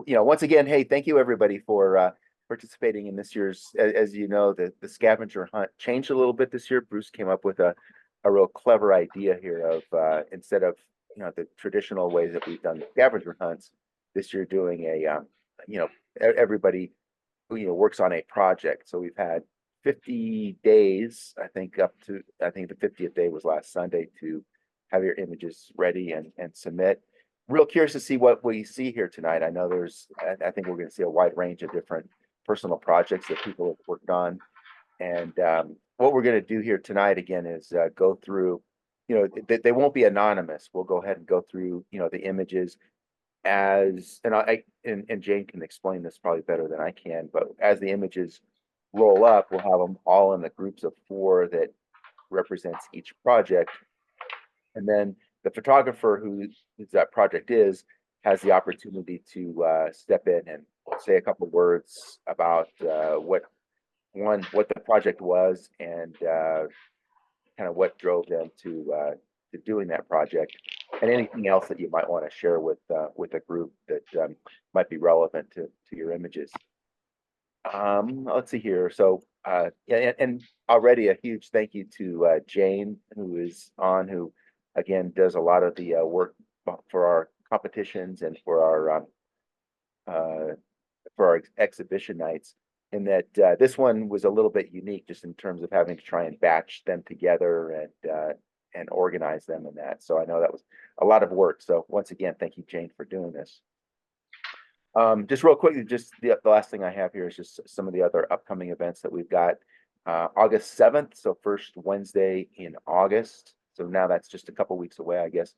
once again, hey, thank you everybody for participating in this year's. As you know, the scavenger hunt changed a little bit this year. Bruce came up with a real clever idea here of instead of the traditional ways that we've done the scavenger hunts, this year doing a everybody works on a project. So we've had 50 days, I think, I think the 50th day was last Sunday to have your images ready and submit. Real curious to see what we see here tonight. I know I think we're going to see a wide range of different personal projects that people have worked on. And what we're going to do here tonight again is go through, they won't be anonymous. We'll go ahead and go through, the images and Jane can explain this probably better than I can, but as the images roll up, we'll have them all in the groups of 4 that represents each project. And then the photographer who that project is has the opportunity to step in and say a couple words about what the project was and kind of what drove them to doing that project, and anything else that you might want to share with a group that might be relevant to your images. Let's see here. So yeah, and already a huge thank you to Jane, who is on, who again does a lot of the work for our competitions and for our exhibition nights. In that this one was a little bit unique, just in terms of having to try and batch them together and organize them in that. So I know that was a lot of work. So once again, thank you, Jane, for doing this. Just real quickly, just the last thing I have here is just some of the other upcoming events that we've got. August 7th, so first Wednesday in August. So now that's just a couple weeks away, I guess,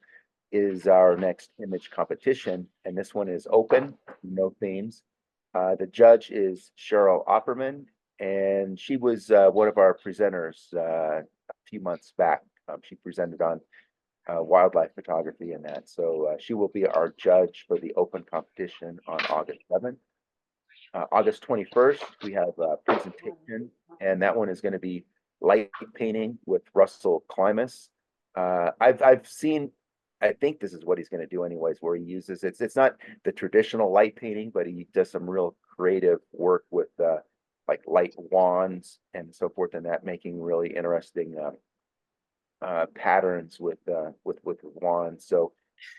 is our next image competition. And this one is open, no themes. The judge is Cheryl Opperman, and she was one of our presenters a few months back. She presented on wildlife photography and that. So she will be our judge for the open competition on August 7th. August 21st, we have a presentation, and that one is going to be light painting with Russell Klimas. I've seen, I think this is what he's going to do anyways, where he uses it's not the traditional light painting, but he does some real creative work with like light wands and so forth, and that making really interesting patterns with wands. So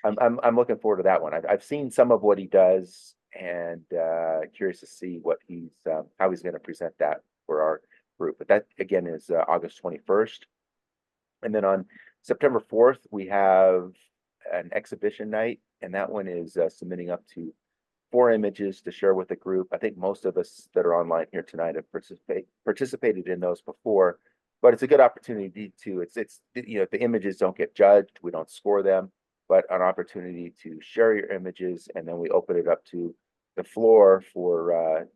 I'm looking forward to that one. I've seen some of what he does, and curious to see what how he's going to present that for our group. But that again is August 21st, and then on September 4th we have an exhibition night, and that one is submitting up to 4 images to share with the group. I think most of us that are online here tonight have participated in those before, but it's a good opportunity to, the images don't get judged, we don't score them, but an opportunity to share your images, and then we open it up to the floor for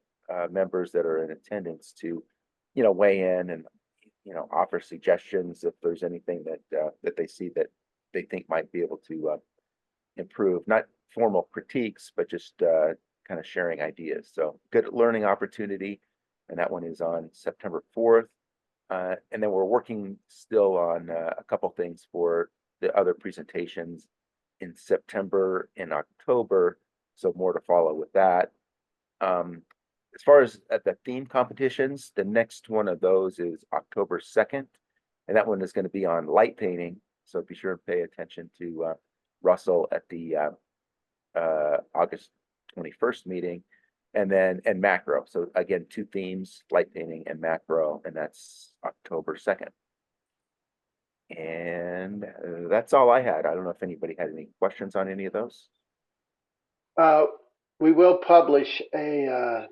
members that are in attendance to, weigh in and, offer suggestions if there's anything that they see that they think might be able to improve. Not formal critiques, but just kind of sharing ideas. So good learning opportunity, and that one is on September 4th. And then we're working still on a couple things for the other presentations in September and October. So more to follow with that. As far as the theme competitions, the next one of those is October 2nd, and that one is going to be on light painting. So be sure to pay attention to Russell at the August 21st meeting, and macro. So again, 2 themes, light painting and macro, and that's October 2nd. And that's all I had. I don't know if anybody had any questions on any of those. We will publish a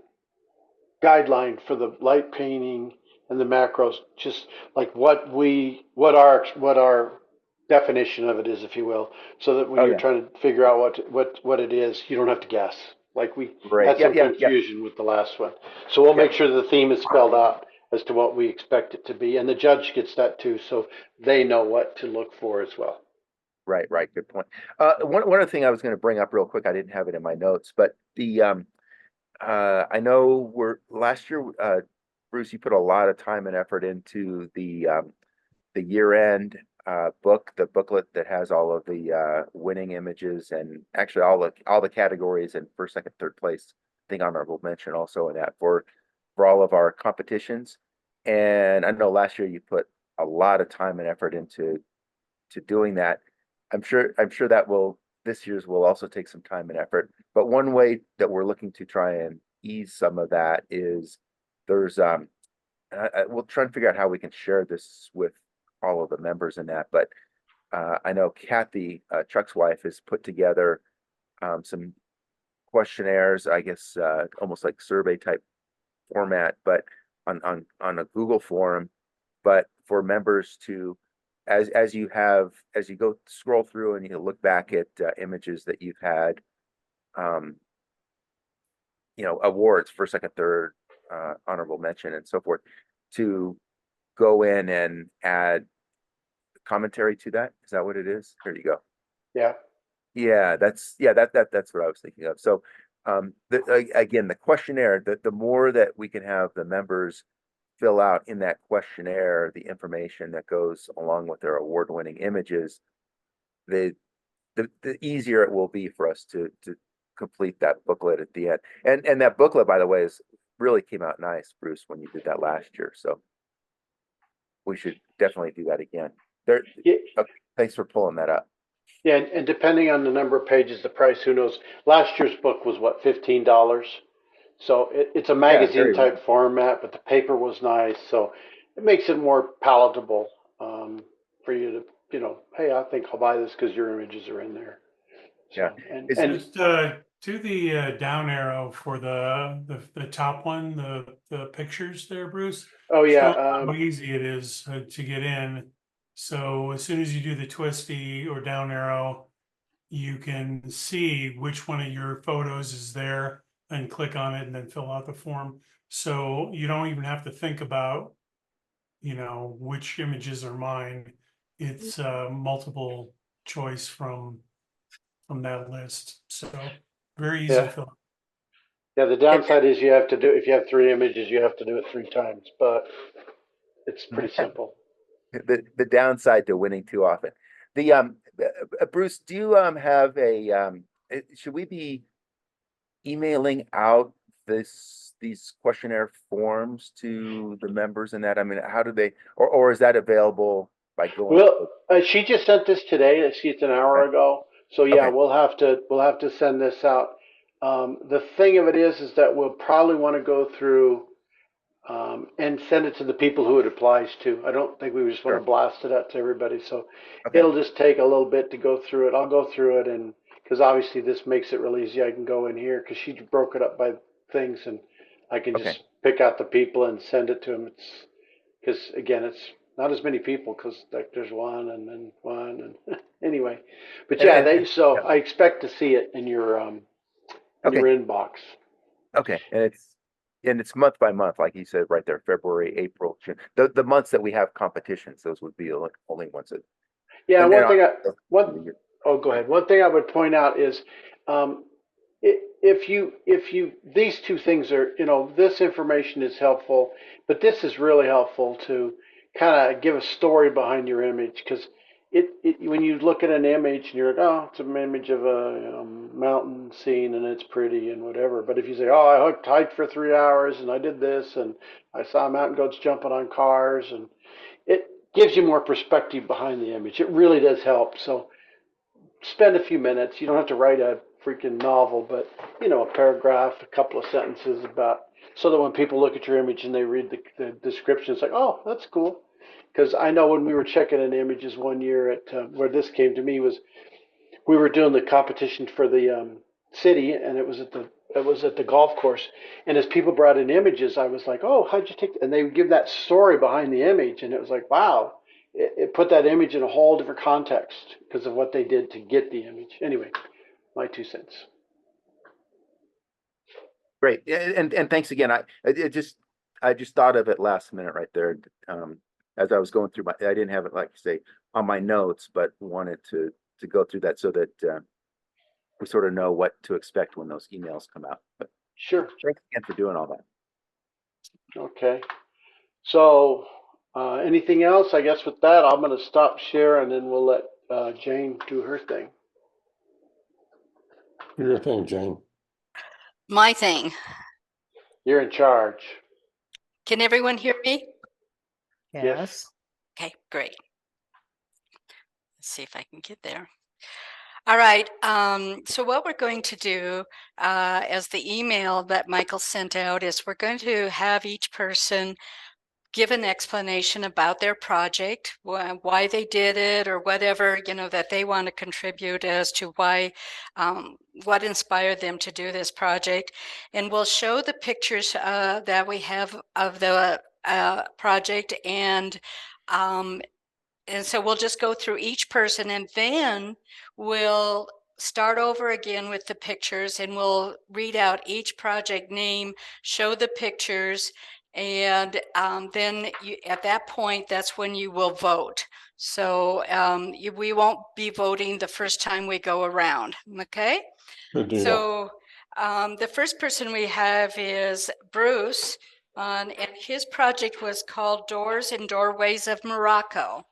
guideline for the light painting and the macros, just like what our definition of it is, if you will, so that when you're trying to figure out what it is, you don't have to guess. Like we had some confusion with the last one. So we'll make sure the theme is spelled out as to what we expect it to be, and the judge gets that too, so they know what to look for as well. Right. Good point. One other thing I was going to bring up real quick, I didn't have it in my notes, but the I know last year, Bruce, you put a lot of time and effort into the year end book, the booklet that has all of the winning images and actually all the categories and first, second, third place. I think honorable mention also in that for all of our competitions. And I know last year you put a lot of time and effort into doing that. I'm sure that this year's will also take some time and effort. But one way that we're looking to try and ease some of that is there's we'll try and figure out how we can share this with all of the members in that. But I know Kathy, Chuck's wife, has put together some questionnaires, I guess, almost like survey type format, but on a Google form, but for members to, as you go scroll through and you look back at images that you've had, um, awards, first, second, third, honorable mention, and so forth, to go in and add commentary to that. Is that what it is? There you go. Yeah. Yeah, that's what I was thinking of. So, again, the questionnaire, the more that we can have the members fill out in that questionnaire, the information that goes along with their award-winning images, the easier it will be for us to complete that booklet at the end. And that booklet, by the way, is really came out nice, Bruce, when you did that last year. So we should definitely do that again. There, Yeah. thanks for pulling that up. Yeah, and depending on the number of pages, the price, who knows? Last year's book was what, $15? So it's a Yeah, magazine very type format, but the paper was nice, so it makes it more palatable for you to, hey, I think I'll buy this because your images are in there. yeah. So and It's and Just to the down arrow for the top one, the pictures there, Bruce. oh yeah, Show how easy it is to get in. So as soon as you do the twisty or down arrow, you can see which one of your photos is there and click on it and then fill out the form. So you don't even have to think about, which images are mine. It's multiple choice from that list. So very easy to yeah, fill out. yeah. The downside is you have to do if you have three images, you have to do it three times, but it's pretty simple. the downside to winning too often. The Bruce, do you have a should we be emailing out these questionnaire forms to the members in that? I mean, how do they, or is that available by going Well, to she just sent this today. I see it's an hour okay, ago. So yeah, okay, we'll have to send this out. The thing of it is that we'll probably want to go through and send it to the people who it applies to. I don't think we just want to sure, blast it out to everybody. So okay, it'll just take a little bit to go through it. I'll go through it, and because obviously this makes it real easy, I can go in here because she broke it up by things, and I can okay. just pick out the people and send it to them. It's because again, it's not as many people because like there's one and then one and anyway. But yeah, And so yeah, I expect to see it in your okay, inbox. okay, and it's month by month, like you said right there, February, April, June. The months that we have competitions, those would be the only ones that, Yeah, and then one thing I through one the year. oh go Right. ahead. One thing I would point out is if you these two things are this information is helpful, but this is really helpful to kind of give a story behind your image because it when you look at an image and you're like, oh, it's an image of a mountain scene and it's pretty and whatever, but if you say, oh, I hiked for 3 hours and I did this and I saw mountain goats jumping on cars, and it gives you more perspective behind the image. It really does help. So spend a few minutes. You don't have to write a freaking novel, but a paragraph, a couple of sentences about, so that when people look at your image and they read the description, it's like, oh, that's cool. Because I know when we were checking in images one year at where this came to me was we were doing the competition for the city, and it was at the golf course. And as people brought in images, I was like, "Oh, how'd you take?" And they would give that story behind the image, and it was like, "Wow!" It put that image in a whole different context because of what they did to get the image. Anyway, my 2 cents. Great. And thanks again. I just thought of it last minute right there. As I was going through I didn't have it, like you say, on my notes, but wanted to go through that so that we sort of know what to expect when those emails come out. But Sure. thanks again for doing all that. Okay. So Anything else? I guess with that, I'm going to stop share and then we'll let Jane do her thing. Do your thing, Jane. My thing. You're in charge. Can everyone hear me? Yes. Okay, great. Let's see if I can get there. All right. So what we're going to do, as the email that Michael sent out, is we're going to have each person give an explanation about their project, why they did it, or whatever, you know, that they want to contribute as to why, what inspired them to do this project. And we'll show the pictures that we have of the project, and so we'll just go through each person, and then we'll start over again with the pictures, and we'll read out each project name, show the pictures, and then at that point, that's when you will vote. So we won't be voting the first time we go around, okay? Good deal. So the first person we have is Bruce, and his project was called Doors and Doorways of Morocco.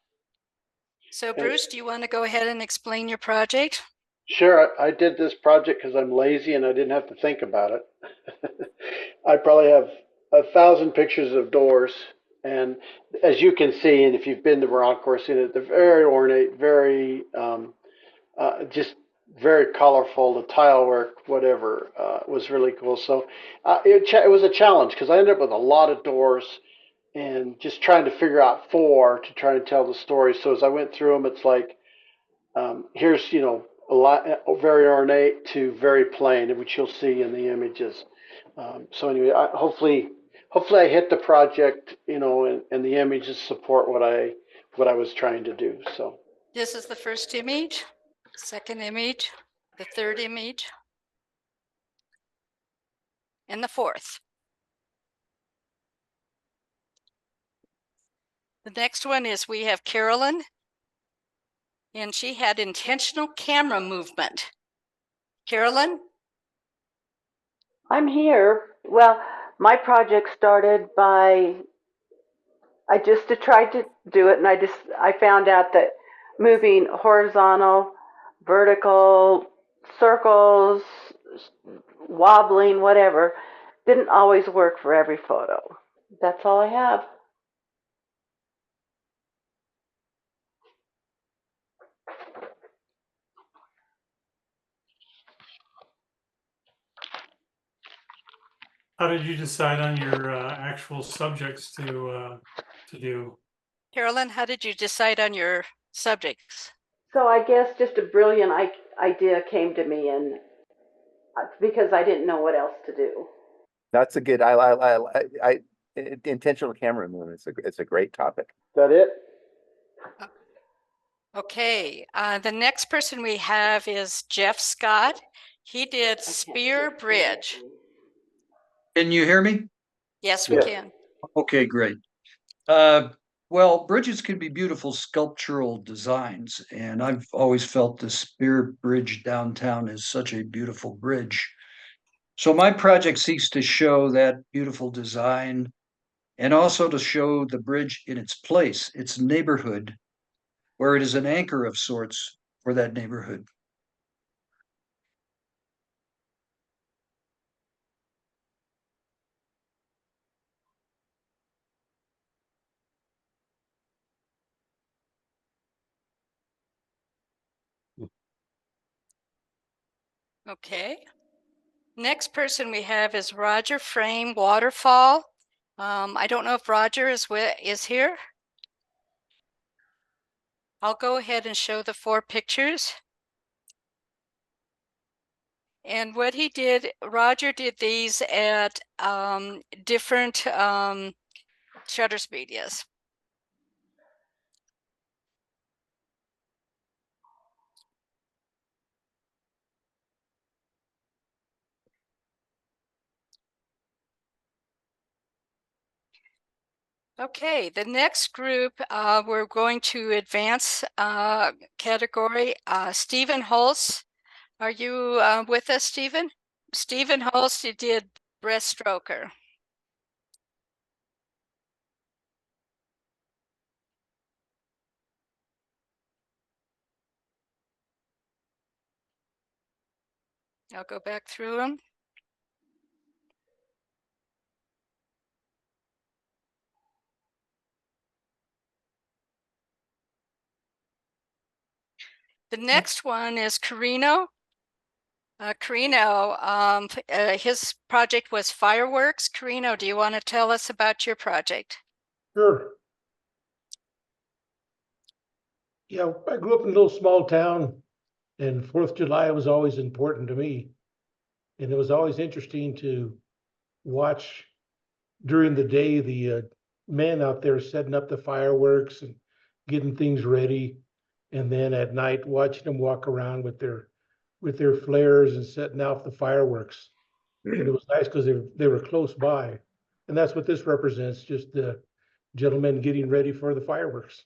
So Bruce, do you want to go ahead and explain your project? Sure, I did this project because I'm lazy and I didn't have to think about it. I probably have 1,000 pictures of doors, and as you can see, and if you've been to Morocco or seen it, they're very ornate, very just very colorful. The tile work, whatever, was really cool. So it was a challenge because I ended up with a lot of doors and just trying to figure out 4 to try and tell the story. So as I went through them, it's like here's a lot very ornate to very plain, which you'll see in the images. So anyway, hopefully I hit the project, and the images support what I was trying to do. So this is the first image, second image, the third image, and the fourth. The next one is we have Carolyn, and she had intentional camera movement. Carolyn? I'm here. Well, my project started by, I just tried to do it, and I found out that moving horizontal, vertical, circles, wobbling, whatever, didn't always work for every photo. That's all I have. How did you decide on your actual subjects to do? Carolyn, how did you decide on your subjects? So I guess just a brilliant idea came to me, and because I didn't know what else to do. That's a good, intentional camera movement. It's a great topic. is that it? Okay, the next person we have is Jeff Scott. He did Spear Bridge. Can you hear me? Yes, we Yes. can. Okay, great. Well, bridges can be beautiful sculptural designs, and I've always felt the Spear Bridge downtown is such a beautiful bridge. So my project seeks to show that beautiful design and also to show the bridge in its place, its neighborhood, where it is an anchor of sorts for that neighborhood. Okay. Next person we have is Roger Frame Waterfall. I don't know if Roger is here. I'll go ahead and show the 4 pictures. And what he did, Roger did these at different shutter speed, yes. Okay, the next group, we're going to advance category. Stephen Holtz, are you with us, Stephen? Stephen Holtz, you did Breaststroker. I'll go back through them. The next one is Carino. Carino, his project was fireworks. Carino, do you want to tell us about your project? Sure. Yeah, I grew up in a little small town, and 4th of July was always important to me. And it was always interesting to watch during the day the men out there setting up the fireworks and getting things ready. And then at night, watching them walk around with their flares and setting off the fireworks. And it was nice because they were close by. And that's what this represents, just the gentlemen getting ready for the fireworks.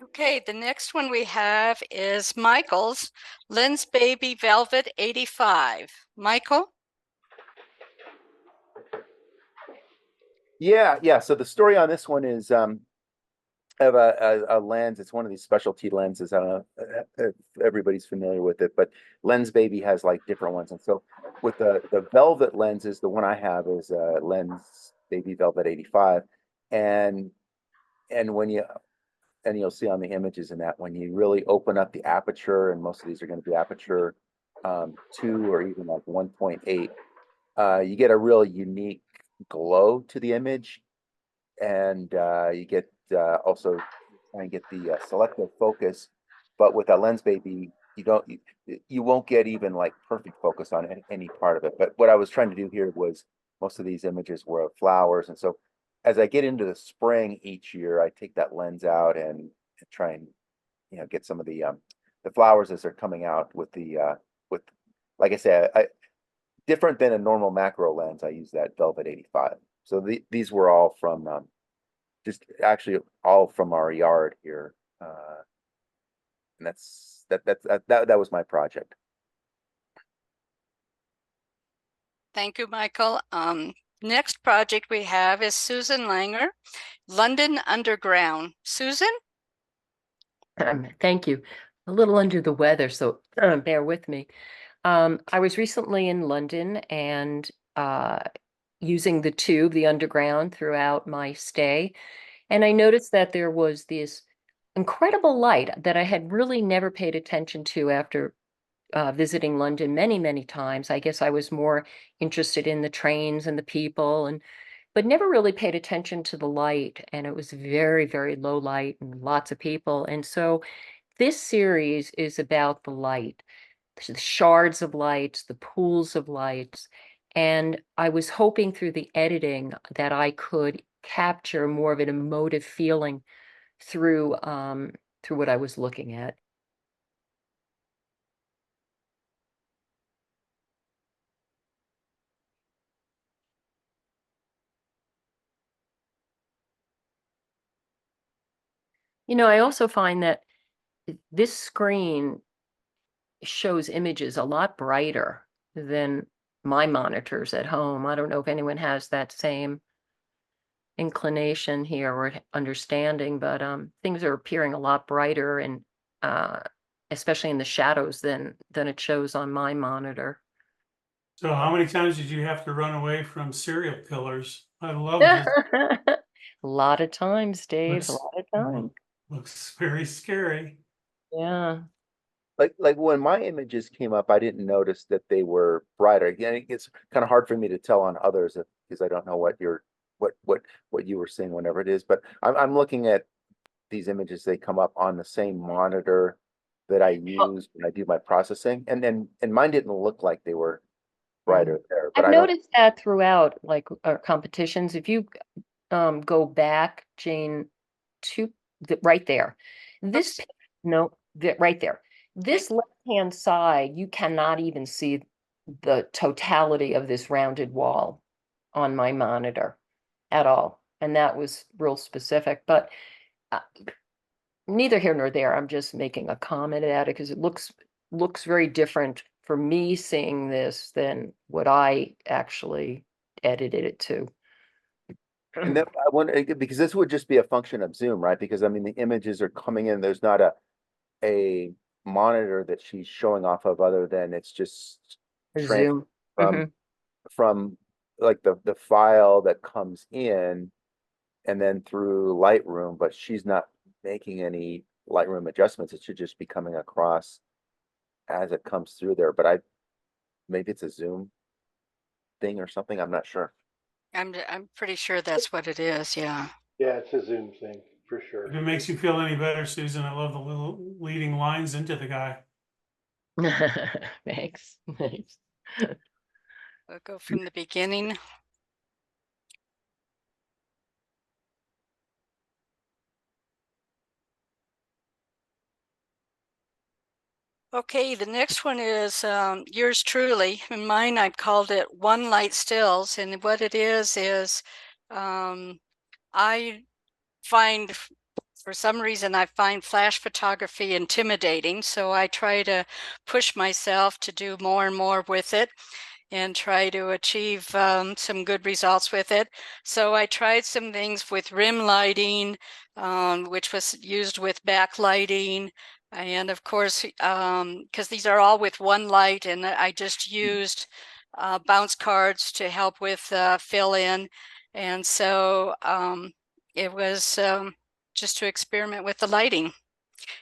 Okay, the next one we have is Michael's Lynn's Baby Velvet 85. Michael? Yeah. So the story on this one is I have a lens. It's one of these specialty lenses. I don't know if everybody's familiar with it, but Lens Baby has like different ones. And so with the Velvet lenses, the one I have is Lens Baby Velvet 85. And when you'll see on the images in that when you really open up the aperture, and most of these are going to be aperture 2 or even like 1.8, you get a real unique glow to the image, and you get also try and get the selective focus. But with a Lens Baby, you won't get even like perfect focus on any part of it. But what I was trying to do here was most of these images were of flowers, and so as I get into the spring each year, I take that lens out and try and get some of the flowers as they're coming out with with, like I said, different than a normal macro lens. I use that Velvet 85. So these were all from just actually all from our yard here, and that was my project. Thank you, Michael. Next project we have is Susan Langer, London Underground. Susan? Thank you. A little under the weather, so bear with me. I was recently in London and using the tube, the underground, throughout my stay. And I noticed that there was this incredible light that I had really never paid attention to after visiting London many, many times. I guess I was more interested in the trains and the people, but never really paid attention to the light. And it was very, very low light and lots of people. And so this series is about the light, the shards of lights, the pools of lights. And I was hoping through the editing that I could capture more of an emotive feeling through what I was looking at. I also find that this screen shows images a lot brighter than my monitors at home. I don't know if anyone has that same inclination here or understanding, but things are appearing a lot brighter and especially in the shadows than it shows on my monitor. So how many times did you have to run away from serial killers? I love this. A lot of times, Dave, a Looks- lot of times. Looks very scary. Yeah. Like when my images came up, I didn't notice that they were brighter. Again, it's kind of hard for me to tell on others because I don't know what you were seeing whenever it is. But I'm looking at these images. They come up on the same monitor that I use when I do my processing, and mine didn't look like they were brighter there. But I've I don't. noticed that throughout like our competitions. If you go back, Jane, to right there, this no, right there. This left-hand side, you cannot even see the totality of this rounded wall on my monitor at all. and that was real specific, but uh, neither here nor there. I'm just making a comment at it because it looks very different for me seeing this than what I actually edited it to. And then I wonder, because this would just be a function of Zoom, right? Because I mean, the images are coming in, there's not a monitor that she's showing off of other than it's just Zoom. from from like the file that comes in and then through Lightroom, but she's not making any Lightroom adjustments. It should just be coming across as it comes through there. But maybe it's a Zoom thing or something. I'm not sure. I'm pretty sure that's what it is. Yeah. Yeah, it's a Zoom thing for sure. If it makes you feel any better, Susan, I love the little leading lines into the guy. Thanks. Thanks. We'll go from the beginning. Okay, the next one is yours truly. In mine, I've called it One Light Stills. And what it is I find, for some reason, I find flash photography intimidating. So I try to push myself to do more and more with it and try to achieve some good results with it. So I tried some things with rim lighting, which was used with backlighting. And of course, because these are all with one light, and I just used bounce cards to help with fill in. And so it was just to experiment with the lighting.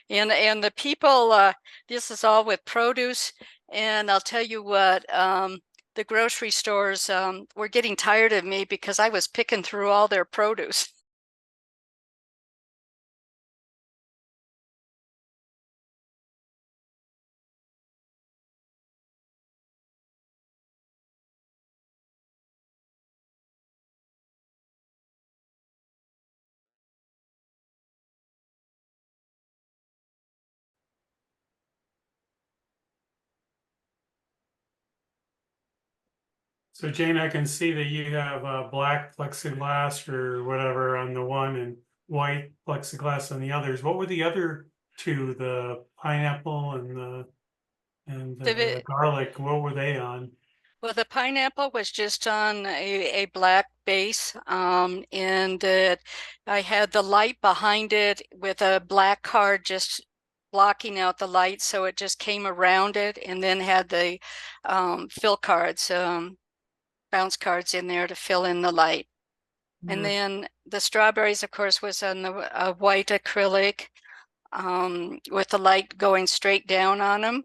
And the people, this is all with produce. And I'll tell you what, the grocery stores were getting tired of me because I was picking through all their produce. So Jane, I can see that you have black plexiglass or whatever on the one and white plexiglass on the others. What were the other two? The pineapple and the garlic. What were they on? Well, the pineapple was just on a black base, and I had the light behind it with a black card just blocking out the light, so it just came around it, and then had the fill cards, bounce cards in there to fill in the light. And then the strawberries, of course, was on the white acrylic with the light going straight down on them.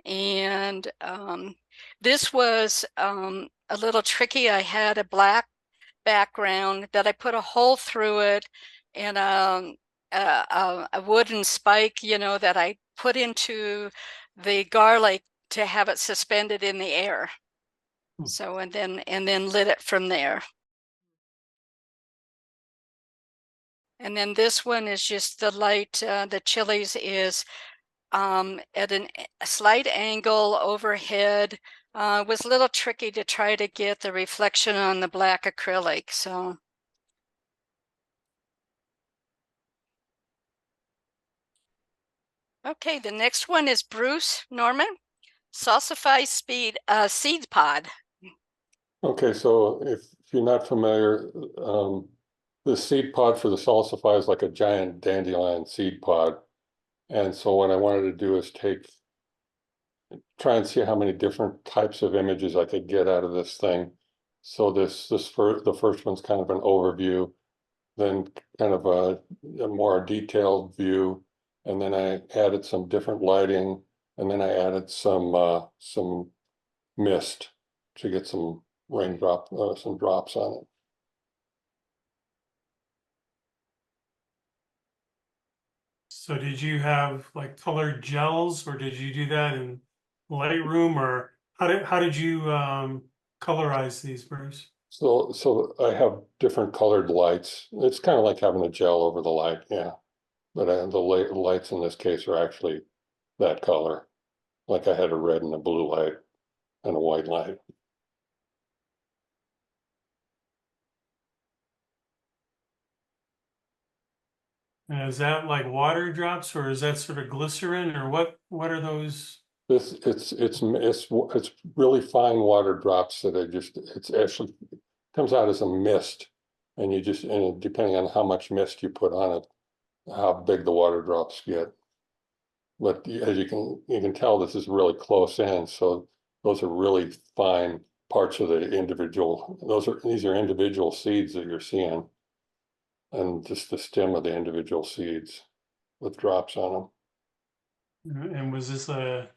And this was a little tricky. I had a black background that I put a hole through it, and a wooden spike, that I put into the garlic to have it suspended in the air. So and then lit it from there. And then this one is just the light. The chilies is at a slight angle overhead. It was a little tricky to try to get the reflection on the black acrylic. So. Okay, the next one is Bruce Norman, Salsify Seed Pod. Okay, so if you're not familiar, the seed pod for the Salsify is like a giant dandelion seed pod. And so what I wanted to do is try and see how many different types of images I could get out of this thing. So the first one's kind of an overview, then kind of a more detailed view, and then I added some different lighting, and then I added some mist to get some some drops on it. So did you have like colored gels, or did you do that in Lightroom, or how did you colorize these, Bruce? So I have different colored lights. It's kind of like having a gel over the light, yeah. But the lights in this case are actually that color. Like I had a red and a blue light and a white light. And is that like water drops or is that sort of glycerin or what are those? It's really fine water drops that it's actually comes out as a mist. And depending on how much mist you put on it, how big the water drops get. But as you can tell, this is really close in, so those are really fine parts of the individual. These are individual seeds that you're seeing, and just the stem of the individual seeds with drops on them. And was this a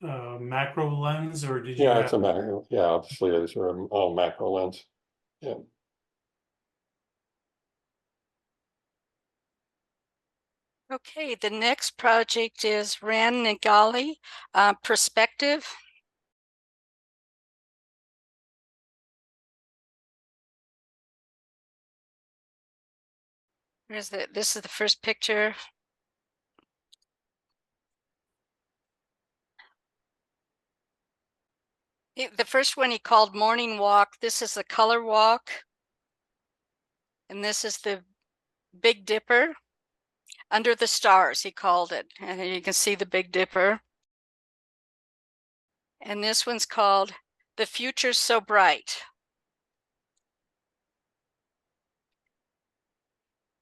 macro lens or did you Yeah, have? it's a macro. Yeah, obviously these are all macro lens. Yeah. Okay, the next project is Ran Nagali Perspective. This is the first picture. The first one he called Morning Walk. This is the Color Walk. And this is the Big Dipper. Under the Stars, he called it. And you can see the Big Dipper. And this one's called The Future's So Bright.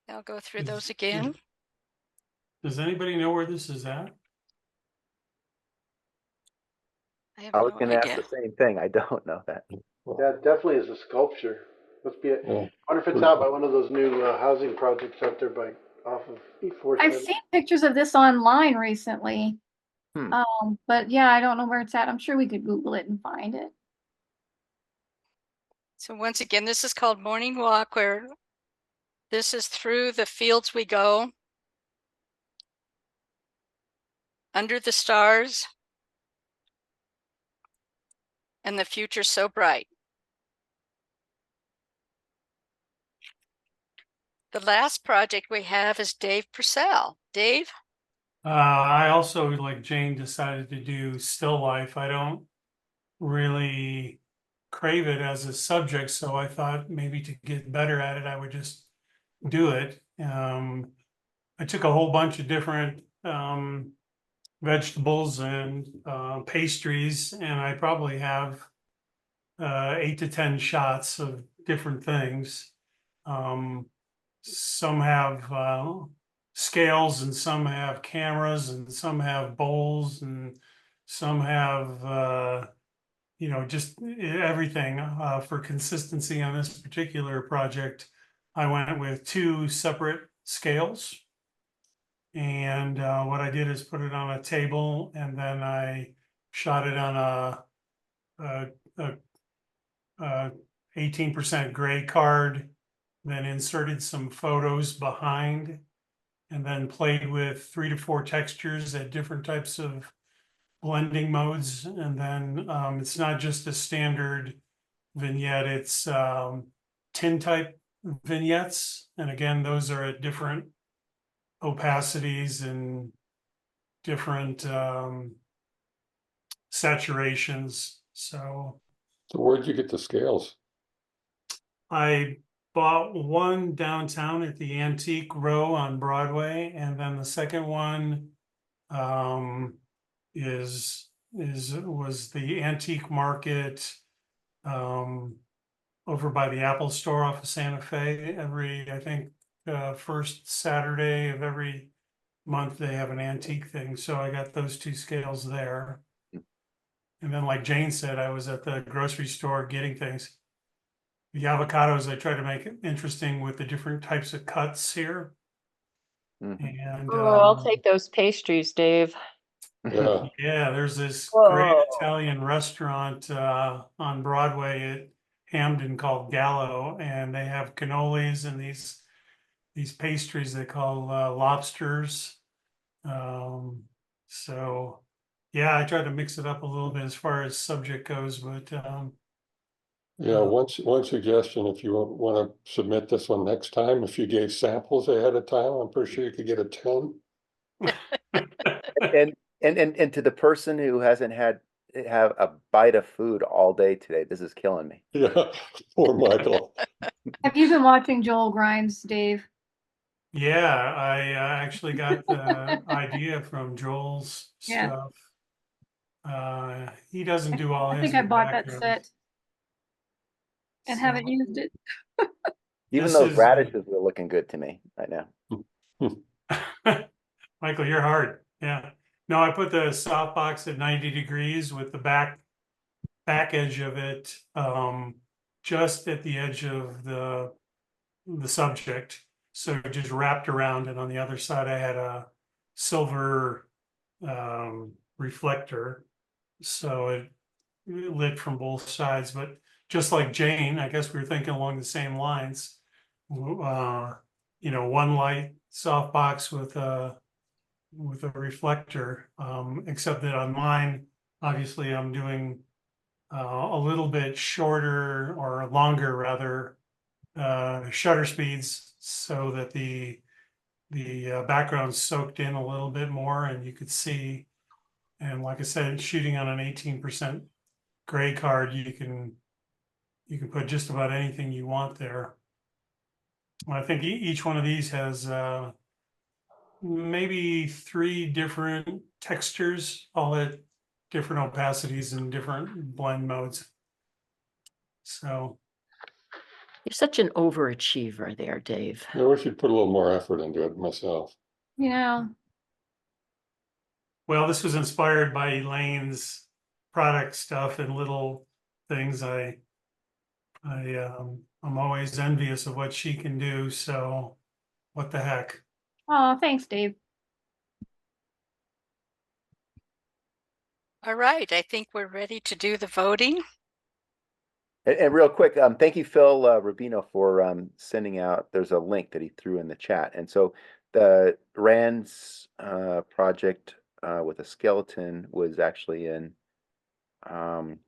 I'll go through those again. Does anybody know where this is at? I have I was no gonna ask idea. the same thing. I don't know that. That definitely is a sculpture. Must be. I Yeah. wonder if it's out by one of those new housing projects out there off of E4. I've seen pictures of this online recently. Hmm. But yeah, I don't know where it's at. I'm sure we could Google it and find it. So once again, this is called Morning Walk, where this is through the fields we go. Under the stars. And the future so bright. The last project we have is Dave Purcell. Dave? I also, like Jane, decided to do still life. I don't really crave it as a subject, so I thought maybe to get better at it, I would just do it. I took a whole bunch of different vegetables and pastries, and I probably have 8 to 10 shots of different things. Some have scales and some have cameras and some have bowls and some have just everything. For consistency on this particular project, I went with 2 separate scales. And what I did is put it on a table and then I shot it on a 18% gray card, then inserted some photos behind, and then played with 3 to 4 textures at different types of blending modes. And then it's not just a standard vignette, it's tintype vignettes. And again, those are at different opacities and different saturations. So where'd you get the scales? I bought one downtown at the Antique Row on Broadway, and then the second one was the Antique Market over by the Apple Store off of Santa Fe. I think first Saturday of every month they have an antique thing, so I got those 2 scales there. And then, like Jane said, I was at the grocery store getting things. The avocados, I try to make it interesting with the different types of cuts here. And I'll take those pastries, Dave. Yeah. yeah, there's this Whoa. great Italian restaurant on Broadway at Hamden called Gallo, and they have cannolis and these pastries they call lobsters. So yeah, I try to mix it up a little bit as far as subject goes, but Yeah, one suggestion, if you want to submit this one next time, if you gave samples ahead of time, I'm pretty sure you could get a 10. And to the person who hasn't have a bite of food all day today, this is killing me. Yeah, poor Michael. Have you been watching Joel Grimes, Dave? Yeah, I actually got the idea from Joel's Yeah. stuff. He doesn't do all I his think I with bought that backgrounds. set and haven't So used it. Even this those is radishes are looking good to me right now. Michael, you're hard. Yeah. No, I put the softbox at 90 degrees with the back edge of it just at the edge of the subject. So it just wrapped around, and on the other side I had a silver reflector. So it lit from both sides, but just like Jane, I guess we were thinking along the same lines. Uh, one light softbox with a reflector, except that on mine, obviously I'm doing a little bit shorter or longer rather shutter speeds so that the background soaked in a little bit more and you could see. And like I said, shooting on an 18% gray card, you can put just about anything you want there. I think each one of these has maybe 3 different textures, all at different opacities and different blend modes. So You're such an overachiever there, Dave. I wish you'd put a little more effort into it myself. You know, well, this was inspired by Elaine's product stuff and little things. I'm always envious of what she can do. So what the heck? oh, thanks, Dave. All right, I think we're ready to do the voting. And real quick, thank you, Phil Rubino, for sending out. There's a link that he threw in the chat, and so the Rand's project with a skeleton was actually in um,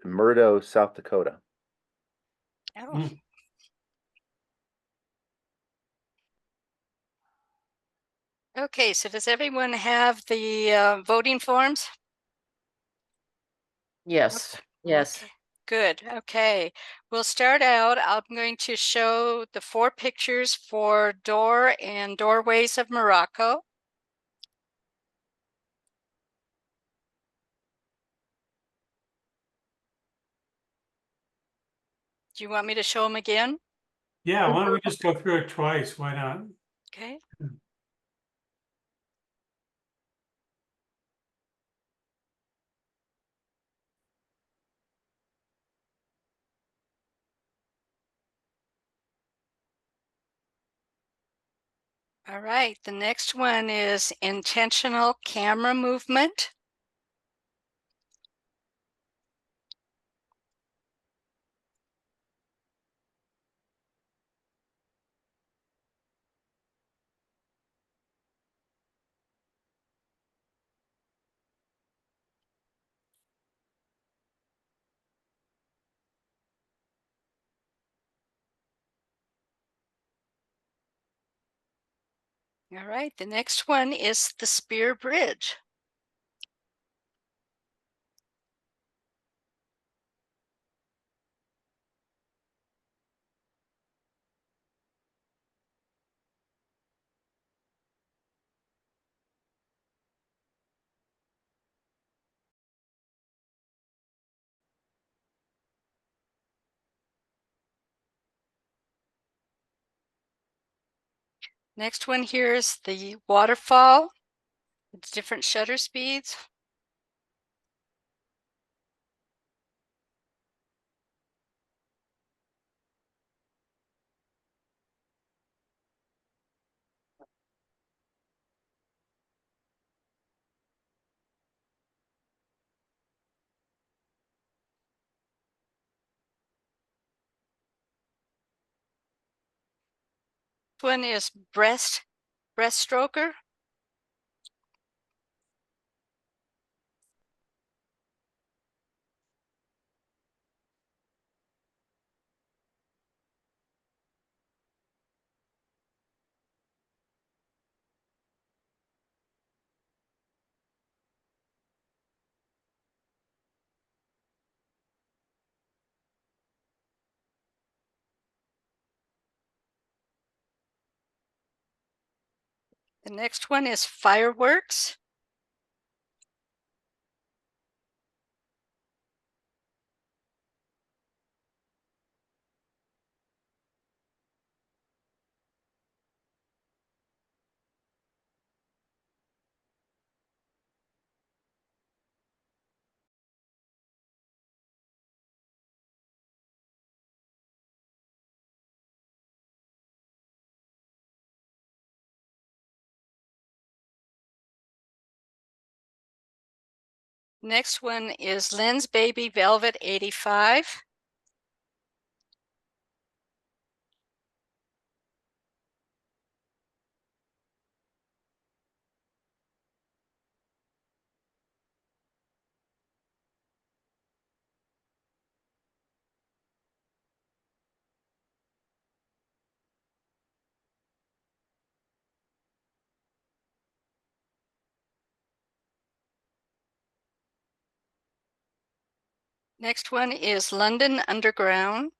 Murdo, South Dakota. Oh, Mm. okay. So does everyone have the voting forms? Yes, yes. Okay, good. Okay, we'll start out. I'm going to show the 4 pictures for door and doorways of Morocco. Do you want me to show them again? Yeah, why don't we just go through it twice? Why not? Okay. All right, the next one is intentional camera movement. All right, the next one is the spear bridge. Next one here is the waterfall. It's different shutter speeds. One is breaststroker. The next one is fireworks. Next one is Lynn's Baby Velvet 85. Next one is London Underground.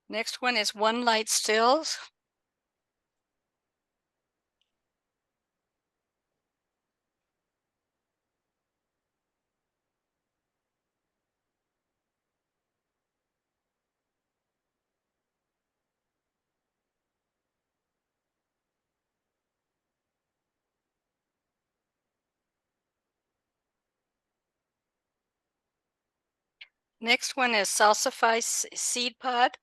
Next one is One Light Stills. Next one is Salsify Seed Pod.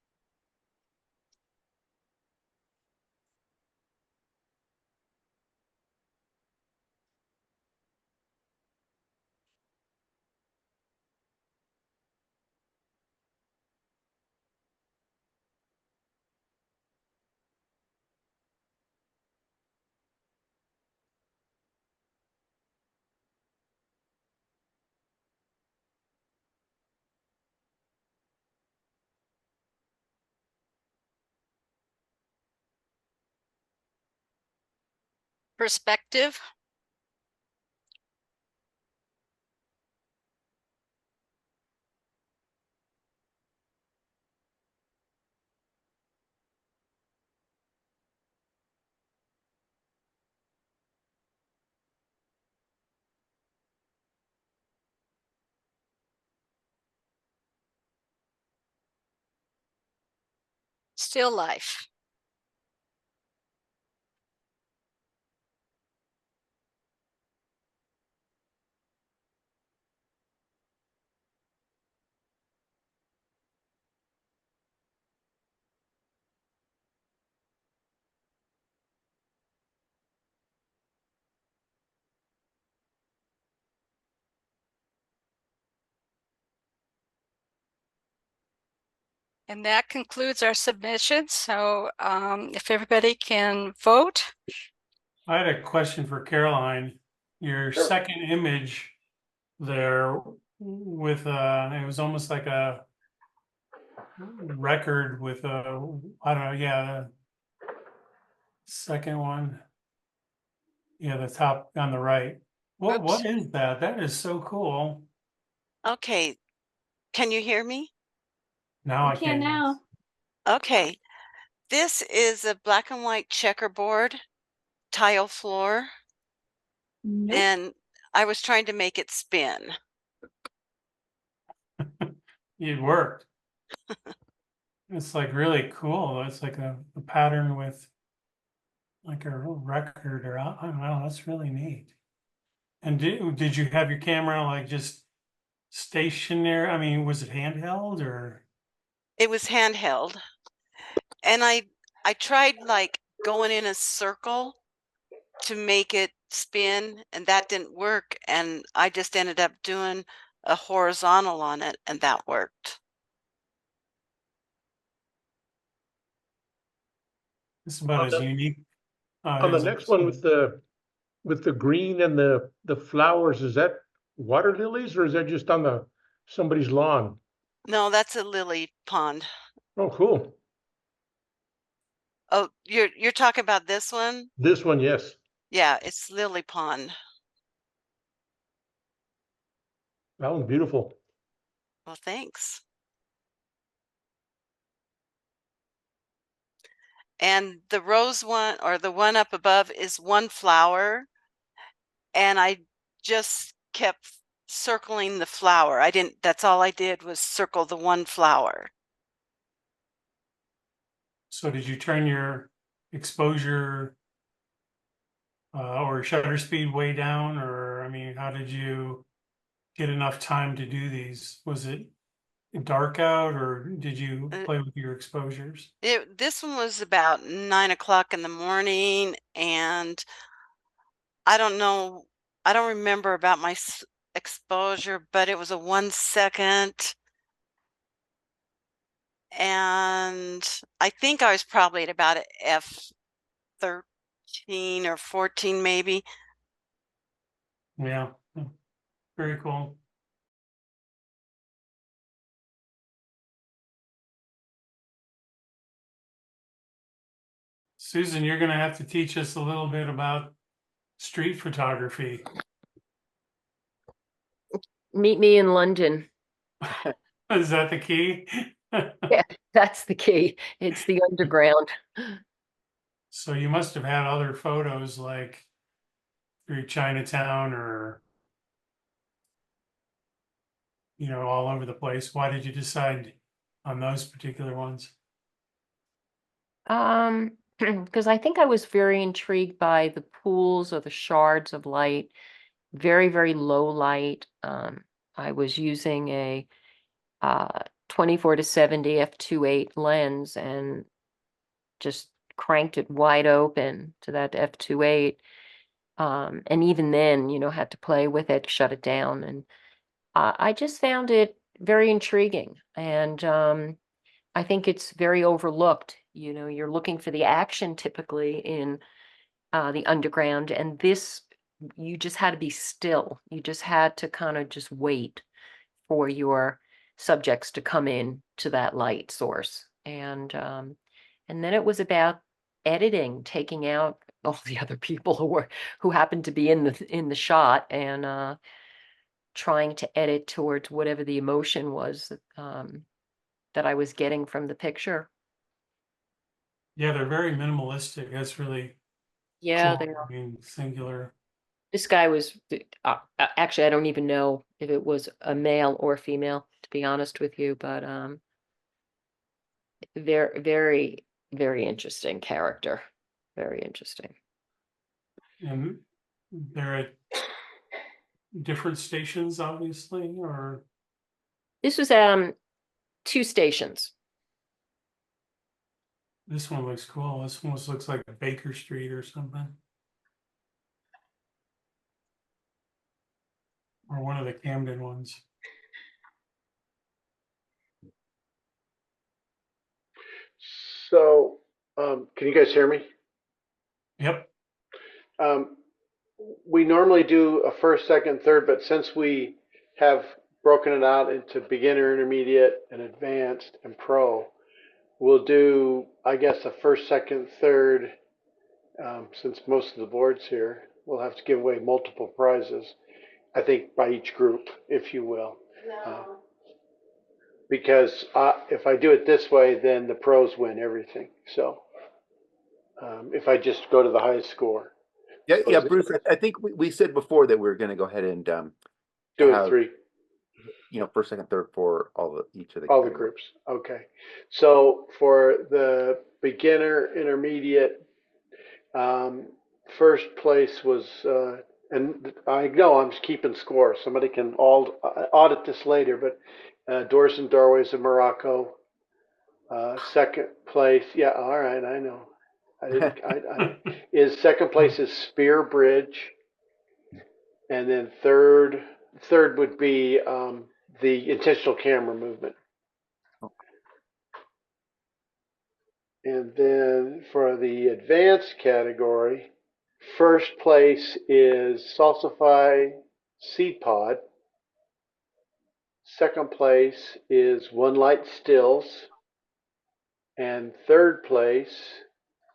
Perspective. Still life. And that concludes our submissions. So if everybody can vote. I had a question for Caroline. Your Sure. second image there with it was almost like a record with a, I don't know, yeah, the second one. Yeah, the top on the right. What is that? That is so cool. Okay, can you hear me? Now I We can now. Okay, this is a black and white checkerboard tile floor, Nope. and I was trying to make it spin. It worked. It's like really cool. It's like a pattern with like a record or I don't know. That's really neat. And did you have your camera like just stationary? I mean, was it handheld or? It was handheld, and I tried like going in a circle to make it spin, and that didn't work, and I just ended up doing a horizontal on it, and that worked. It's about as unique. On the as I've next one seen. with the green and the flowers, is that water lilies, or is that just on somebody's lawn? No, that's a lily pond. Oh, cool. Oh, you're talking about this one? This one, yes. Yeah, it's lily pond. That one's beautiful. Well, thanks. And the rose one, or the one up above, is one flower. And I just kept circling the flower. That's all I did was circle the one flower. So did you turn your exposure or shutter speed way down, or I mean, how did you get enough time to do these? Was it dark out, or did you play with your exposures? This one was about 9 o'clock in the morning, and I don't know, I don't remember about my exposure, but it was a 1 second. And I think I was probably at about a F13 or 14 maybe. Yeah, very cool. Susan, you're going to have to teach us a little bit about street photography. Meet me in London. Is that the key? Yeah, that's the key. It's the underground. So you must have had other photos like through Chinatown or, all over the place. Why did you decide on those particular ones? Because I think I was very intrigued by the pools or the shards of light, very, very low light. I was using a 24 to 70 f2.8 lens and just cranked it wide open to that f2.8. And even then, had to play with it, shut it down. And I just found it very intriguing. And I think it's very overlooked. You're looking for the action typically in the underground, and this, you just had to be still. You just had to kind of just wait for your subjects to come in to that light source. And then it was about editing, taking out all the other people who happened to be in the shot, and trying to edit towards whatever the emotion was that I was getting from the picture. Yeah, they're very minimalistic. That's really Yeah, cool. I mean, singular. this guy was actually, I don't even know if it was a male or female, to be honest with you, but very, very, very interesting character. Very interesting. And they're at different stations, obviously, or This was 2 stations. this one looks cool. This one looks like Baker Street or something. Or one of the Camden ones. So, can you guys hear me? Yep. We normally do a first, second, third, but since we have broken it out into beginner, intermediate, and advanced and pro, we'll do, I guess, a first, second, third. Since most of the board's here, we'll have to give away multiple prizes, I think, by each group, if you will. Because if I do it this way, then the pros win everything. So if I just go to the highest score. Yeah, Bruce, I think we said before that we were gonna go ahead and Do it have, 3. First, second, third for each of the All the categories. groups. Okay. So for the beginner, intermediate, first place was, and I know I'm just keeping score. Somebody can audit this later, but Doors and Doorways of Morocco. Second place, yeah, all right, I know. Second place is Spear Bridge, and then third would be the intentional camera movement. And then for the advanced category, first place is Salsify Seed Pod. Second place is One Light Stills. And third place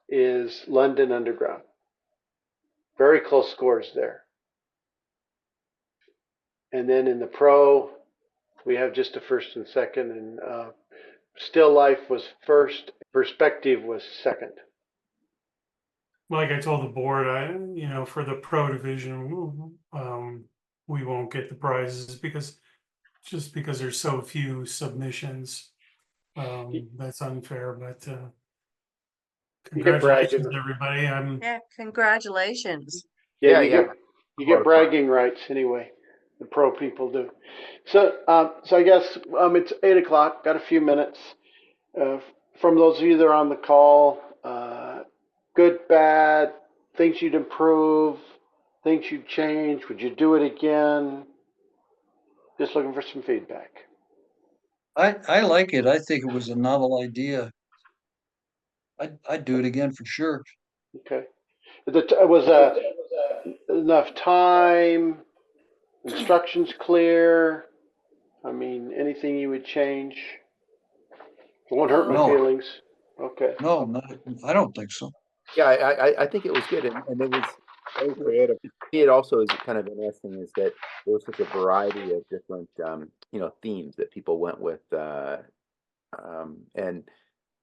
is London Underground. Very close scores there. And then in the pro, we have just a first and second, and Still Life was first, Perspective was second. Like I told the board, for the pro division, we won't get the prizes because there's so few submissions. That's unfair, but You get bragging. congratulations, everybody. Yeah, congratulations. Yeah, Yeah, you get bragging rights anyway. The pro people do. So I guess it's 8 o'clock. Got a few minutes. From those of you that are on the call, good, bad, things you'd improve, things you'd change. Would you do it again? Just looking for some feedback. I like it. I think it was a novel idea. I'd do it again for sure. Okay. Was enough time? Instructions clear? I mean, anything you would change? It won't hurt my No. feelings. Okay. No, I don't think so. Yeah, I think it was good, and it was very creative. It also is kind of interesting is that there was such a variety of different themes that people went with, and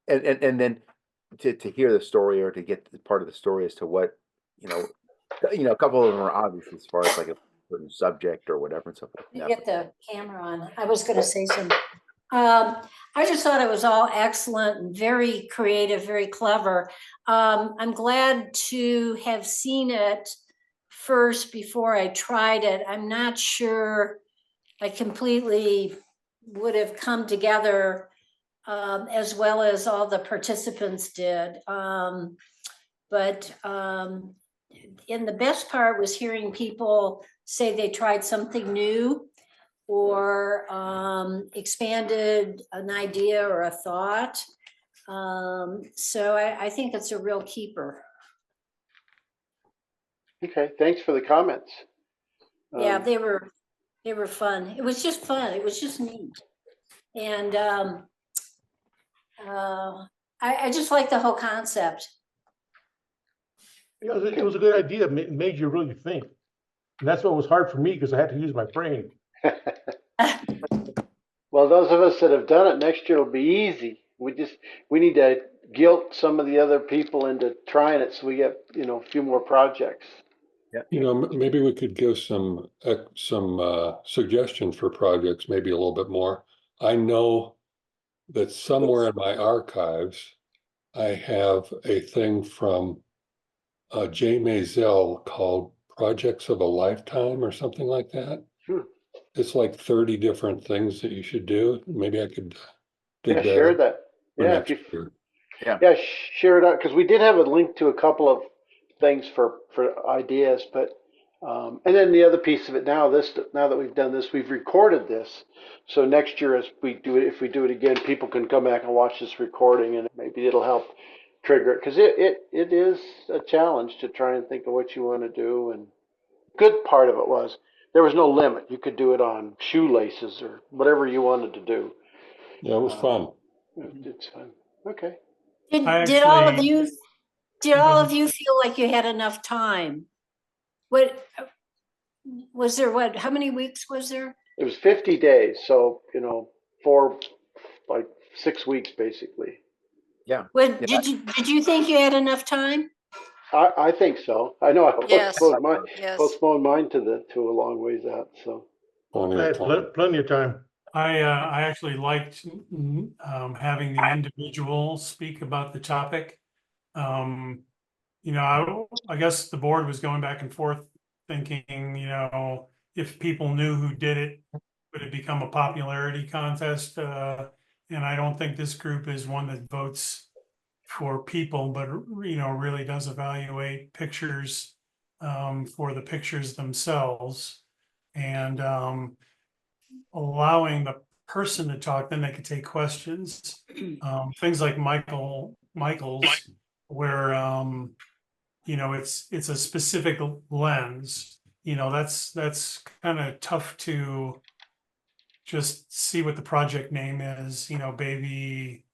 then to hear the story or to get part of the story as to what a couple of them are obvious as far as like a certain subject or whatever and stuff like You that. get the camera on. I was going to say something. I just thought it was all excellent and very creative, very clever. I'm glad to have seen it first before I tried it. I'm not sure I completely would have come together as well as all the participants did. But the best part was hearing people say they tried something new or expanded an idea or a thought. So I think it's a real keeper. Okay. Thanks for the comments. Yeah, they were fun. It was just fun. It was just neat. And I just like the whole concept. It was a good idea. It made you really think. And that's what was hard for me because I had to use my brain. Well, those of us that have done it, next year will be easy. We need to guilt some of the other people into trying it so we get a few more projects. Yeah. Maybe we could give some suggestions for projects, maybe a little bit more. I know that somewhere in my archives, I have a thing from Jay Maisel called Projects of a Lifetime or something like that. It's like 30 different things that you should do. Maybe I could Share that. Yeah, share it out, because we did have a link to a couple of things for ideas, but and then the other piece of it now that we've done this, we've recorded this, so next year if we do it again, people can come back and watch this recording, and maybe it'll help trigger it, because it is a challenge to try and think of what you want to do. And good part of it was there was no limit. You could do it on shoelaces or whatever you wanted to do. Yeah, it was fun. It's fun. Okay. Did all of you feel like you had enough time? What was there? How many weeks was there? It was 50 days, so 6 weeks basically. Yeah. Did you think you had enough time? I think so. I know I postponed mine to a long ways out. So I had plenty of time. I actually liked having the individual speak about the topic. I guess the board was going back and forth thinking, if people knew who did it, would it become a popularity contest? And I don't think this group is one that votes for people, but really does evaluate pictures for the pictures themselves, and allowing the person to talk. Then they could take questions. Things like Michael's, where it's a specific lens. that's kind of tough to just see what the project name is, baby,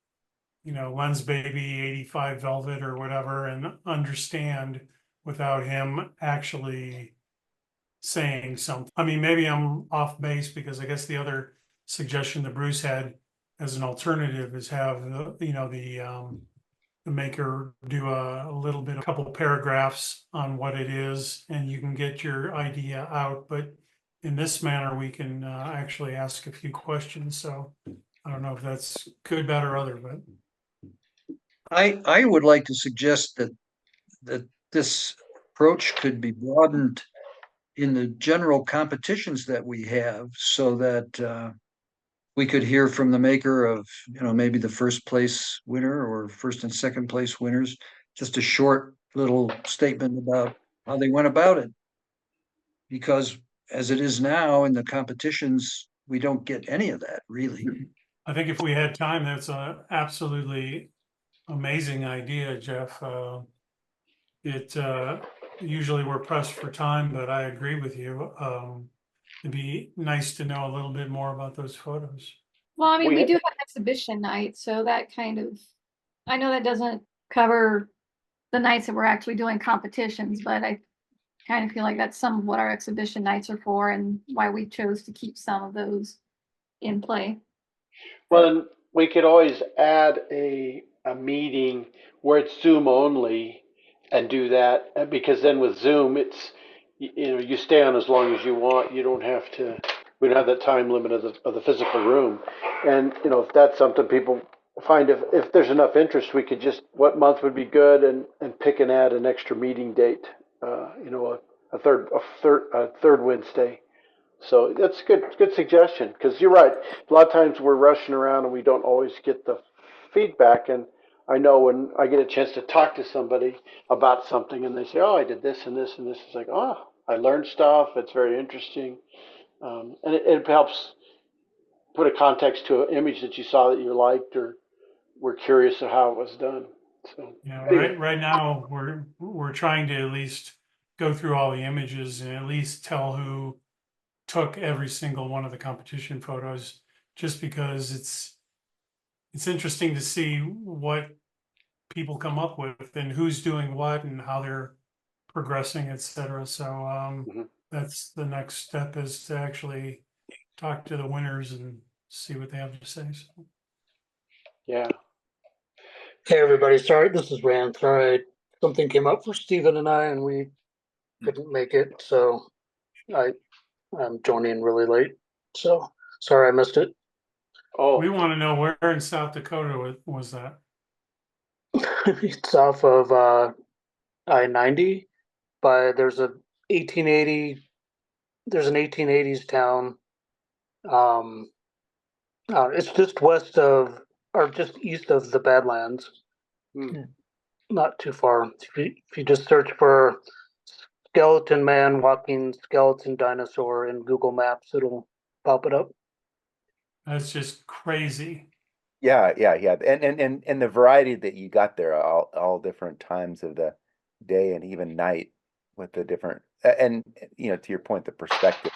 Len's Baby 85 Velvet or whatever, and understand without him actually saying something. I mean, maybe I'm off base because I guess the other suggestion that Bruce had as an alternative is have the maker do a little bit, a couple paragraphs on what it is, and you can get your idea out. But in this manner, we can actually ask a few questions. So I don't know if that's good, bad, or other, but I would like to suggest that this approach could be broadened in the general competitions that we have, so that we could hear from the maker of, maybe the first place winner or first and second place winners, just a short little statement about how they went about it. Because as it is now in the competitions, we don't get any of that, really. I think if we had time, that's a absolutely amazing idea, Jeff. Usually we're pressed for time, but I agree with you. It'd be nice to know a little bit more about those photos. Well, I mean, We we had- do have exhibition night, so that kind of, I know that doesn't cover the nights that we're actually doing competitions, but I kind of feel like that's some of what our exhibition nights are for and why we chose to keep some of those in play. Well, and we could always add a meeting where it's Zoom only and do that, because then with Zoom, it's, you stay on as long as you want. You don't have to, we don't have that time limit of the physical room. And, if that's something people find, if there's enough interest, we could just, what month would be good, and pick and add an extra meeting date, a third Wednesday. So that's good suggestion, because you're right. A lot of times we're rushing around and we don't always get the feedback. And I know when I get a chance to talk to somebody about something and they say, "Oh, I did this and this and this," it's like, "Oh, I learned stuff. It's very interesting," and it helps put a context to an image that you saw that you liked or were curious of how it was done. So Yeah, anyway. right now we're trying to at least go through all the images and at least tell who took every single one of the competition photos, just because it's interesting to see what people come up with and who's doing what and how they're progressing, etc. So Mhm. that's the next step, is to actually talk to the winners and see what they have to say. So. Yeah. Hey everybody, sorry, this is Rand. Sorry, something came up for Stephen and I and we couldn't make it, so I'm joining really late. So sorry I missed it. Oh, We want to know where in South Dakota was that? It's off of I-90, but there's an 1880s town. It's just west of, or just east of the Badlands. Not too far. If you just search for skeleton man walking skeleton dinosaur in Google Maps, it'll pop it up. That's just crazy. Yeah. And the variety that you got there, all different times of the day and even night with the different, and to your point, the perspective,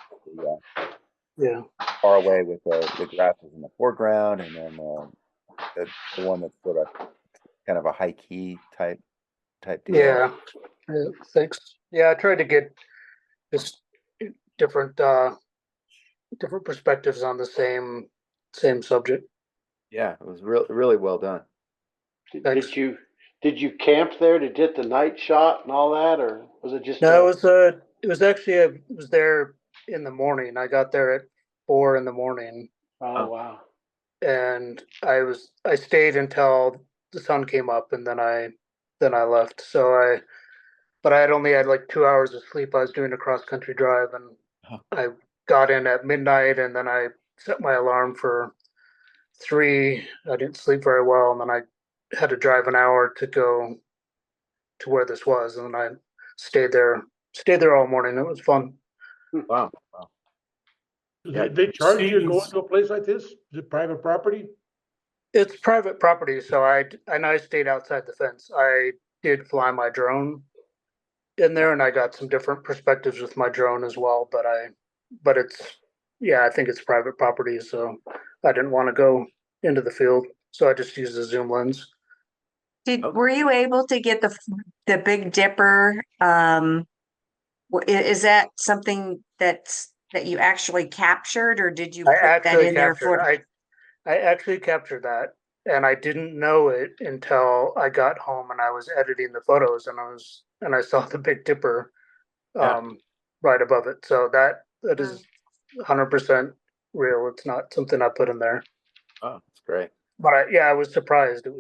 Yeah. far away with the grasses in the foreground, and then the one that's sort of kind of a high key type deal. Yeah. Thanks. Yeah, I tried to get just different perspectives on the same subject. Yeah, it was really well done. Thanks. Did you camp there to get the night shot and all that, or was it just? No, it was actually I was there in the morning. I got there at 4 a.m. Oh wow. And I stayed until the sun came up, and then I left. But I had only had like 2 hours of sleep. I was doing a cross country drive, and I got in at midnight, and then I set my alarm for 3. I didn't sleep very well, and then I had to drive an hour to go to where this was, and then I stayed there all morning. It was fun. Wow. Yeah. They charge you to go Seems- into a place like this? Is it private property? It's private property, so I stayed outside the fence. I did fly my drone, in there, and I got some different perspectives with my drone as well. But it's, yeah, I think it's private property, so I didn't want to go into the field, so I just used a zoom lens. Were you able to get the Big Dipper? Is that something that you actually captured, or did you I put that actually in there captured. for? I actually captured that, and I didn't know it until I got home and I was editing the photos, and I saw the Big Dipper, Yeah. right above it. So that is 100% real. It's not something I put in there. Oh, that's great. But I was surprised. It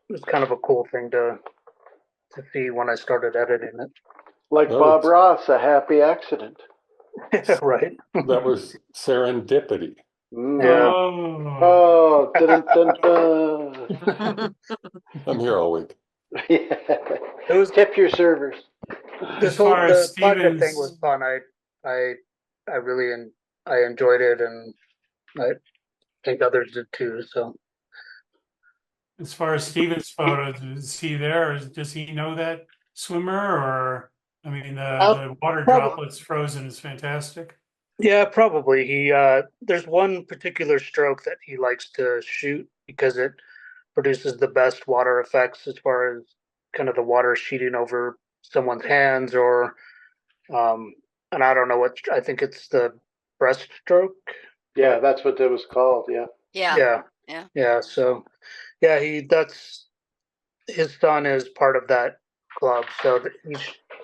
was kind of a cool thing to see when I started editing it. Like That Bob was- Ross, a happy accident. Right. That was serendipity. Yeah. Oh, dun, dun, dun. I'm here all week. Yeah. It was Tip your servers. this As whole far as the project thing Stevens- was fun. I really I enjoyed it, and I think others did too. So As far as Steven's photos, is he there? Does he know that swimmer? Or, I mean, the water droplets frozen is fantastic. yeah, probably he there's one particular stroke that he likes to shoot because it produces the best water effects as far as kind of the water sheeting over someone's hands or and I don't know what, I think it's the breaststroke. Yeah, that's what it was called. Yeah. Yeah. So yeah, that's his son is part of that club, so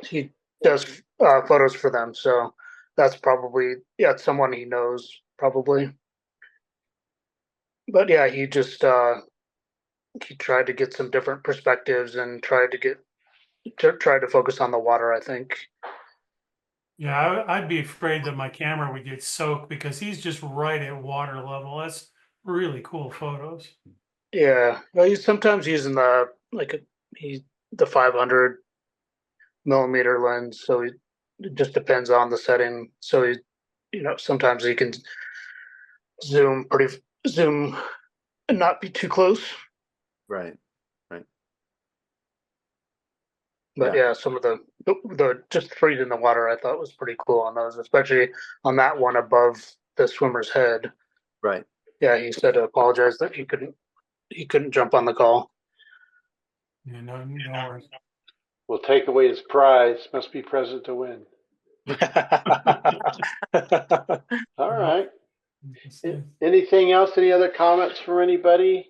he does photos for them. So that's probably, yeah, it's someone he knows probably. But yeah, he just he tried to get some different perspectives and tried to focus on the water, I think. Yeah, I'd be afraid that my camera would get soaked because he's just right at water level. That's really cool photos. Yeah, well, he's sometimes using the the 500 millimeter lens, so it just depends on the setting. So sometimes he can zoom and not be too close. Right. But yeah, some of the just freezing the water I thought was pretty cool on those, especially on that one above the swimmer's head. Right. Yeah, he said to apologize that he couldn't jump on the call. Yeah, no worries. We'll take away his prize. Must be present to win. All right. Anything else? Any other comments from anybody?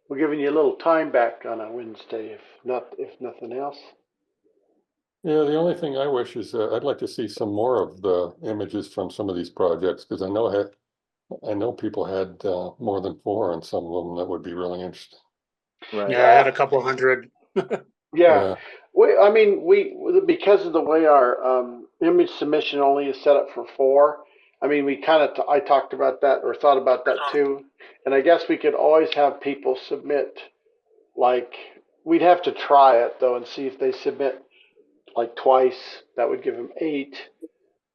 We're giving you a little time back on a Wednesday, if nothing else. Yeah, the only thing I wish is I'd like to see some more of the images from some of these projects because I know people had more than 4 on some of them that would be really interesting. Right. Yeah, I had a couple hundred. Yeah. I mean, because of the way our image submission only is set up for 4. I mean, I talked about that or thought about that too. And I guess we could always have people submit, like, we'd have to try it though and see if they submit like twice. That would give them 8.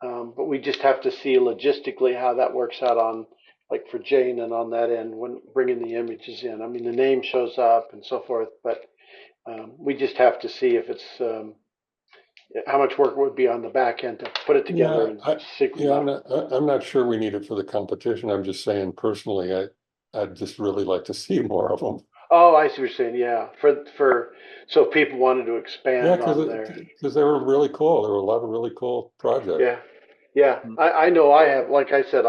But we just have to see logistically how that works out on, like for Jane and on that end when bringing the images in. I mean, the name shows up and so forth, but we just have to see if it's how much work would be on the back end to put it together and sync them up. I'm not sure we need it for the competition. I'm just saying personally, I'd just really like to see more of them. Oh, I see what you're saying. Yeah, so if people wanted to expand on there because they were really cool. There were a lot of really cool projects. Yeah. I know. I have, like I said,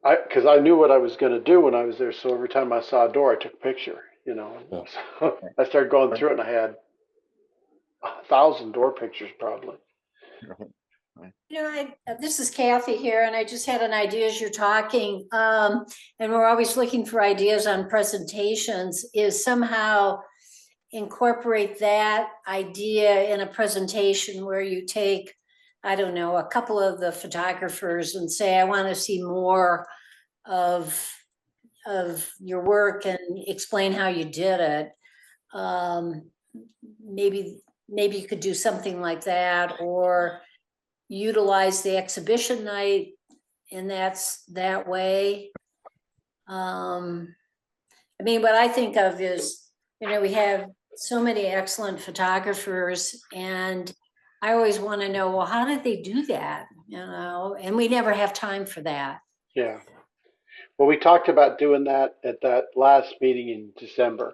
because I knew what I was going to do when I was there. So every time I saw a door, I took a picture. So I started going through it, and I had 1,000 door pictures probably. This is Kathy here, and I just had an idea as you're talking. And we're always looking for ideas on presentations, is somehow incorporate that idea in a presentation where you take, I don't know, a couple of the photographers and say, I want to see more of your work and explain how you did it. Maybe you could do something like that, or utilize the exhibition night in that way. I mean, what I think of is, we have so many excellent photographers, and I always want to know, well, how did they do that? You know, and we never have time for that. Yeah. Well, we talked about doing that at that last meeting in December.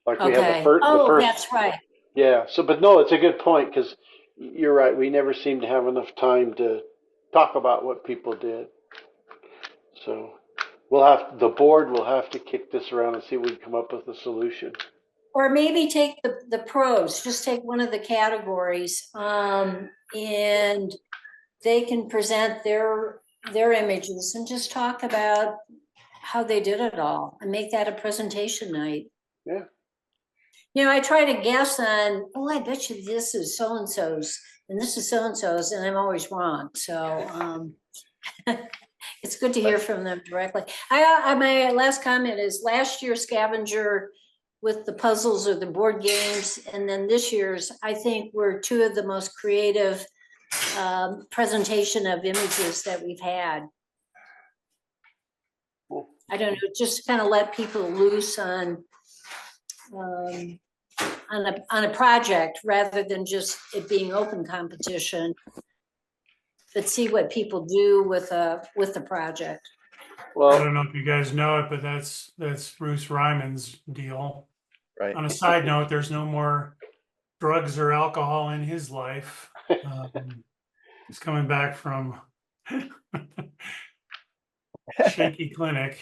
Like we had Okay. the Oh, first. that's right. Yeah. So, but no, it's a good point because you're right. We never seem to have enough time to talk about what people did. So the board will have to kick this around and see if we can come up with a solution. Or maybe take the pros, just take one of the categories, and they can present their images and just talk about how they did it all and make that a presentation night. Yeah. You know, I try to guess on, oh, I bet you this is so-and-so's and this is so-and-so's, and I'm always wrong. So it's good to hear from them directly. My last comment is last year's scavenger with the puzzles or the board games, and then this year's, I think, were two of the most creative presentation of images that we've had. I don't know, just kind of let people loose on a project rather than just it being open competition, but see what people do with the project. I don't know if you guys know it, but that's Bruce Ryman's deal. Right. On a side note, there's no more drugs or alcohol in his life. He's coming back from shaky clinic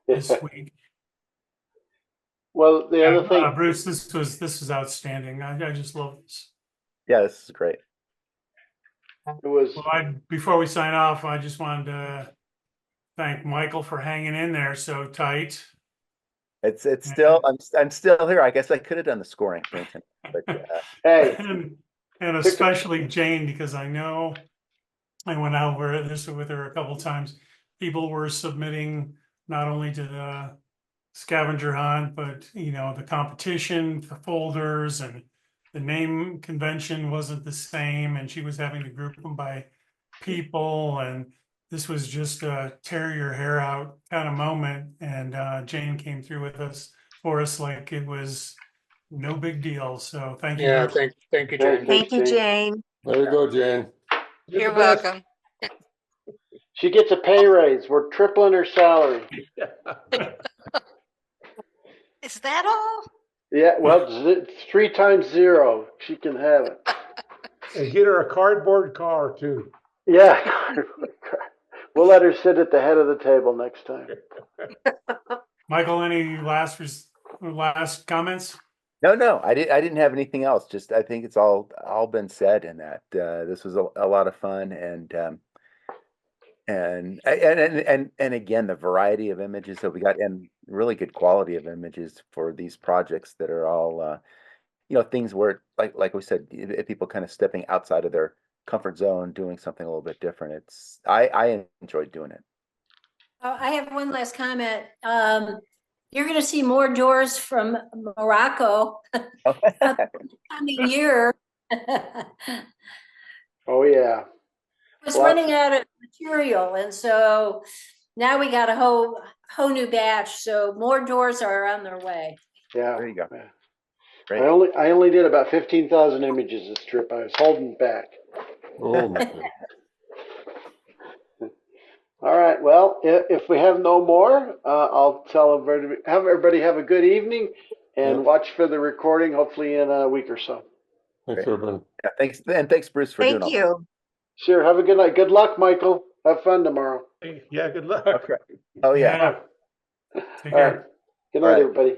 this week. Well, the other thing, Bruce, this was outstanding. I just love this. Yeah, this is great. it was. Well, before we sign off, I just wanted to thank Michael for hanging in there so tight. It's still I'm still here. I guess I could have done the scoring, Brenton, but Hey, and especially Jane, because I know I went over this with her a couple times. People were submitting not only to the scavenger hunt, but you know, the competition, the folders, and the name convention wasn't the same, and she was having to group them by people, and this was just a tear your hair out kind of moment, and Jane came through with us for us like it was no big deal. So thank you. Yeah, very thank you, Jane. Thank you, Jane. There you go, Jane. You're welcome. she gets a pay raise. We're tripling her salary. Is that all? Yeah, well, 3 times 0. She can have it. And get her a cardboard car too. Yeah. We'll let her sit at the head of the table next time. Michael, any last comments? No, I didn't have anything else. Just I think it's all been said, and that this was a lot of fun, and again, the variety of images that we got, and really good quality of images for these projects that are all things where like we said, if people kind of stepping outside of their comfort zone, doing something a little bit different. I enjoyed doing it. I have one last comment. You're going to see more doors from Morocco coming year. Oh yeah. Was running out of material, and so now we got a whole new batch. So more doors are on their way. Yeah. There you go. Yeah. Great. I only did about 15,000 images this trip. I was holding back. Oh my God. All right. Well, if we have no more, I'll tell everybody have a good evening and Yep. watch for the recording. Hopefully in a week or so. Thanks, Urban. Yeah, thanks, Bruce, for doing Thank all you. Sure. Have a good night. Good luck, Michael. Have fun tomorrow. Yeah, good luck. that. Okay. Oh yeah. Take All care. right. Good night, All right. everybody.